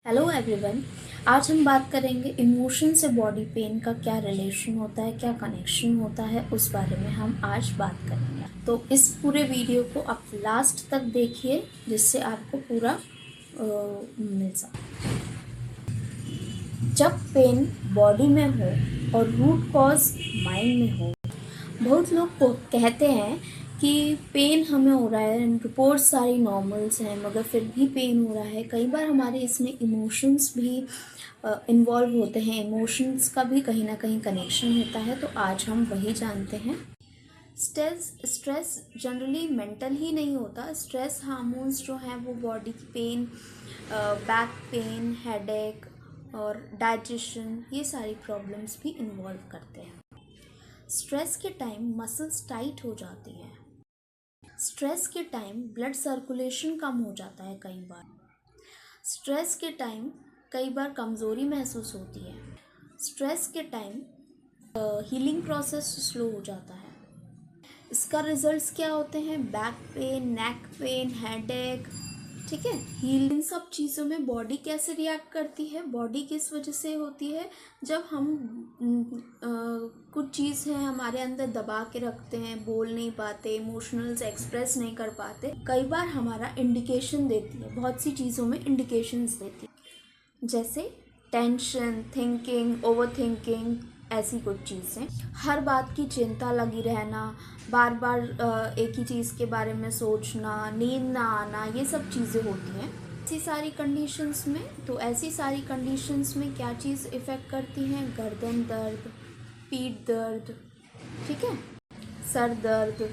Hello everyone. आज हम बात करेंगे इमोशन से बॉडी पेन का क्या रिलेशन होता है, क्या कनेक्शन होता है, उस बारे में हम आज बात करेंगे। तो इस पूरे वीडियो को आप लास्ट तक देखिए जिससे आपको पूरा मिल सके। जब पेन बॉडी में हो और रूट कॉज माइंड में हो, बहुत लोग को कहते हैं कि पेन हमें हो रहा है, रिपोर्ट सारी नॉर्मल्स हैं मगर फिर भी पेन हो रहा है। कई बार हमारे इसमें इमोशंस भी इन्वॉल्व होते हैं, इमोशंस का भी कहीं ना कहीं कनेक्शन होता है। तो आज हम वही जानते हैं। स्ट्रेस जनरली मेंटल ही नहीं होता। स्ट्रेस हार्मोन्स जो हैं वो बॉडी की पेन, बैक पेन, हेडेक और डाइजेशन, ये सारी प्रॉब्लम्स भी इन्वॉल्व करते हैं। स्ट्रेस के टाइम मसल्स टाइट हो जाती हैं। स्ट्रेस के टाइम ब्लड सर्कुलेशन कम हो जाता है। कई बार स्ट्रेस के टाइम कई बार कमज़ोरी महसूस होती है। स्ट्रेस के टाइम हीलिंग प्रोसेस स्लो हो जाता है। इसका रिजल्ट्स क्या होते हैं? Back pain, neck pain, headache. ठीक है, इन सब चीज़ों में बॉडी कैसे रिएक्ट करती है? बॉडी किस वजह से होती है? जब हम कुछ चीज़ है हमारे अंदर दबा के रखते हैं, बोल नहीं पाते, इमोशनल्स एक्सप्रेस नहीं कर पाते, कई बार हमारा इंडिकेशन देती है, बहुत सी चीज़ों में इंडिकेशंस देती है, जैसे टेंशन, थिंकिंग, ओवर थिंकिंग, ऐसी कुछ चीज़ें। हर बात की चिंता लगी रहना, बार बार एक ही चीज़ के बारे में सोचना, नींद ना आना, ये सब चीज़ें होती हैं ऐसी सारी कंडीशंस में। तो ऐसी सारी कंडीशंस में क्या चीज़ इफ़ेक्ट करती हैं? गर्दन दर्द, पीठ दर्द, ठीक है, सर दर्द।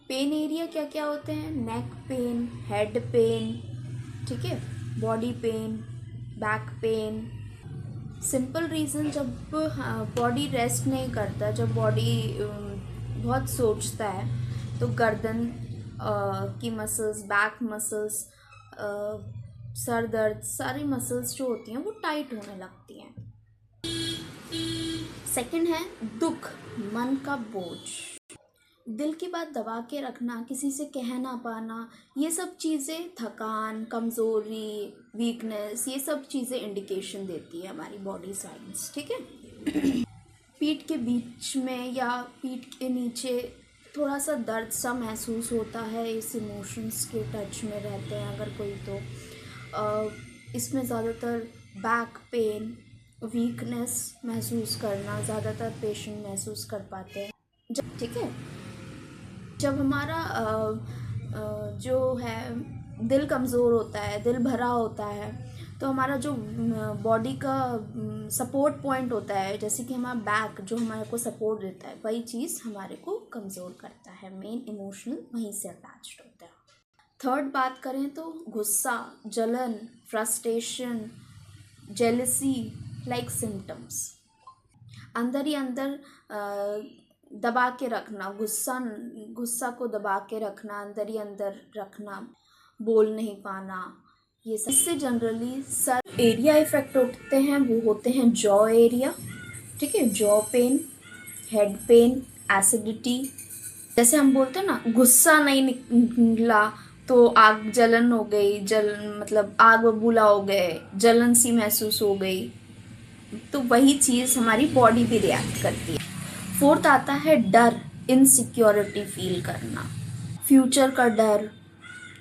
पेन एरिया क्या क्या होते हैं? नेक पेन, हेड पेन, ठीक है, body pain, back pain. Simple reason, जब बॉडी रेस्ट नहीं करता, जब बॉडी बहुत सोचता है तो गर्दन की मसल्स, बैक मसल्स, सर दर्द, सारी मसल्स जो होती हैं वो टाइट होने लगती हैं। सेकंड है दुख, मन का बोझ, दिल की बात दबा के रखना, किसी से कह ना पाना, ये सब चीज़ें थकान, कमज़ोरी, वीकनेस, ये सब चीज़ें इंडिकेशन देती है हमारी बॉडी साइंस। ठीक है, पीठ के बीच में या पीठ के नीचे थोड़ा सा दर्द सा महसूस होता है, इस इमोशंस के टच में रहते हैं अगर कोई, तो इसमें ज़्यादातर बैक पेन, वीकनेस महसूस करना ज़्यादातर पेशेंट महसूस कर पाते हैं। ठीक है, जब हमारा जो है दिल कमज़ोर होता है, दिल भरा होता है, तो हमारा जो बॉडी का सपोर्ट पॉइंट होता है, जैसे कि हमारा बैक जो हमारे को सपोर्ट देता है, वही चीज़ हमारे को कमज़ोर करता है। मेन इमोशनल वहीं से अटैच्ड होता है। थर्ड बात करें तो गुस्सा, जलन, फ्रस्ट्रेशन, जेलसी लाइक सिम्टम्स, अंदर ही अंदर दबा के रखना, गुस्सा को दबा के रखना, अंदर ही अंदर रखना, बोल नहीं पाना, ये सब। इससे जनरली सर एरिया इफेक्ट होते हैं, वो होते हैं जॉ एरिया। ठीक है, jaw pen, head pen, acidity. जैसे हम बोलते हैं ना, गुस्सा नहीं निकला तो आग जलन हो गई, मतलब आग बबूला हो गए, जलन सी महसूस हो गई, तो वही चीज़ हमारी बॉडी भी रिएक्ट करती है। फोर्थ आता है डर, इनसिक्योरिटी फील करना, फ्यूचर का डर,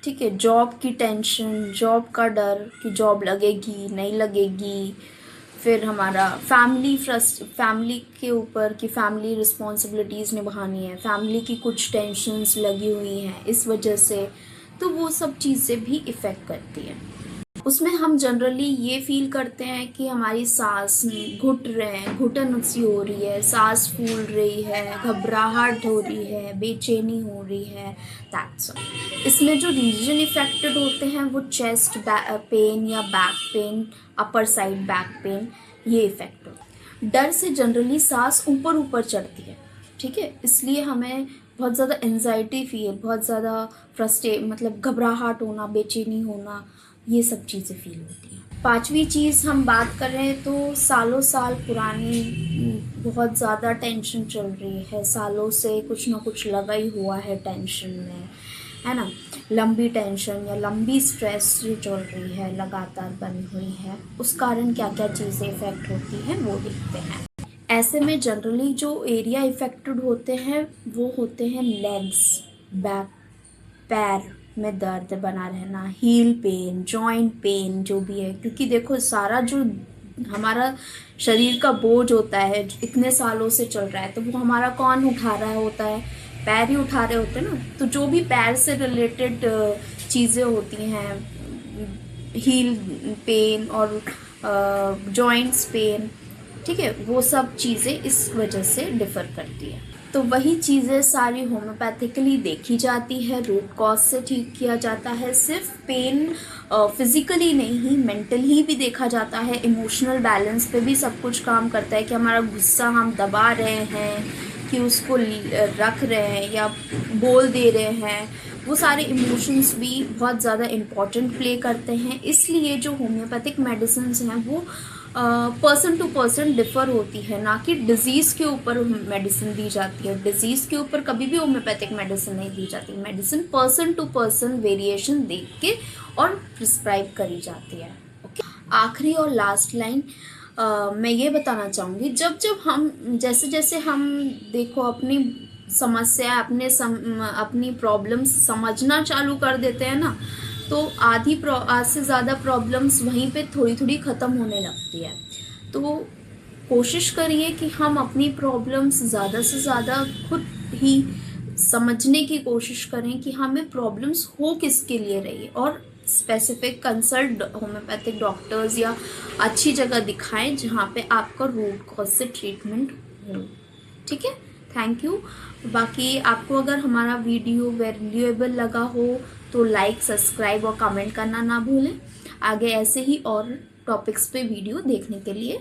ठीक है, जॉब की टेंशन, जॉब का डर कि जॉब लगेगी नहीं लगेगी, फिर हमारा फैमिली के ऊपर कि फैमिली रिस्पॉन्सिबिलिटीज़ निभानी है, फैमिली की कुछ टेंशन्स लगी हुई हैं इस वजह से, तो वो सब चीज़ें भी इफ़ेक्ट करती हैं। उसमें हम जनरली ये फील करते हैं कि हमारी सांस घुट रहे हैं, घुटन सी हो रही है, सांस फूल रही है, घबराहट हो रही है, बेचैनी हो रही है, दैट्स ऑल। इसमें जो रीजन इफेक्टेड होते हैं वो चेस्ट पेन या back pain, upper side back pain, ये इफेक्ट होता है। डर से जनरली सांस ऊपर ऊपर चढ़ती है, ठीक है, इसलिए हमें बहुत ज़्यादा एंजाइटी फील, बहुत ज़्यादा मतलब घबराहट होना, बेचैनी होना, ये सब चीज़ें फील होती हैं। पांचवी चीज़ हम बात कर रहे हैं तो सालों साल पुरानी बहुत ज़्यादा टेंशन चल रही है, सालों से कुछ ना कुछ लगा ही हुआ है टेंशन में, है ना। लंबी टेंशन या लंबी स्ट्रेस जो चल रही है, लगातार बनी हुई है, उस कारण क्या क्या चीज़ें इफ़ेक्ट होती हैं वो देखते हैं। ऐसे में जनरली जो एरिया इफ़ेक्टेड होते हैं वो होते हैं लेग्स, बैक, पैर में दर्द बना रहना, हील पेन, जॉइंट पेन जो भी है, क्योंकि देखो सारा जो हमारा शरीर का बोझ होता है इतने सालों से चल रहा है, तो वो हमारा कौन उठा रहा होता है, पैर ही उठा रहे होते हैं ना। तो जो भी पैर से रिलेटेड चीज़ें होती हैं, हील पेन और जॉइंट्स पेन, ठीक है, वो सब चीज़ें इस वजह से डिफ़र करती है। तो वही चीज़ें सारी होम्योपैथिकली देखी जाती है, रूट कॉज से ठीक किया जाता है। सिर्फ पेन फिजिकली नहीं, मेंटली भी देखा जाता है, इमोशनल बैलेंस पे भी सब कुछ काम करता है कि हमारा गुस्सा हम दबा रहे हैं कि उसको रख रहे हैं या बोल दे रहे हैं, वो सारे इमोशंस भी बहुत ज़्यादा इम्पॉर्टेंट प्ले करते हैं। इसलिए जो होम्योपैथिक मेडिसिन्स हैं वो पर्सन टू पर्सन डिफ़र होती है, ना कि डिज़ीज़ के ऊपर मेडिसिन दी जाती है। डिज़ीज़ के ऊपर कभी भी होम्योपैथिक मेडिसिन नहीं दी जाती। Medicine person to person variation देख के और प्रिस्क्राइब करी जाती है। ओके, आखिरी और लास्ट लाइन मैं ये बताना चाहूँगी, जब जब हम जैसे जैसे हम देखो अपनी समस्या, अपनी प्रॉब्लम्स समझना चालू कर देते हैं ना, तो आधी से ज़्यादा प्रॉब्लम्स वहीं पे थोड़ी थोड़ी ख़त्म होने लगती है। तो कोशिश करिए कि हम अपनी प्रॉब्लम्स ज़्यादा से ज़्यादा खुद ही समझने की कोशिश करें कि हमें प्रॉब्लम्स हो किसके लिए रही है, और स्पेसिफिक कंसल्ट होम्योपैथिक डॉक्टर्स या अच्छी जगह दिखाएं जहाँ पे आपका रूट कॉज से ट्रीटमेंट हो। ठीक है, थैंक यू। बाकी आपको अगर हमारा वीडियो वैल्यूएबल लगा हो तो लाइक, सब्सक्राइब और कमेंट करना ना भूलें। आगे ऐसे ही और टॉपिक्स पे वीडियो देखने के लिए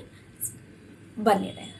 बने रहें।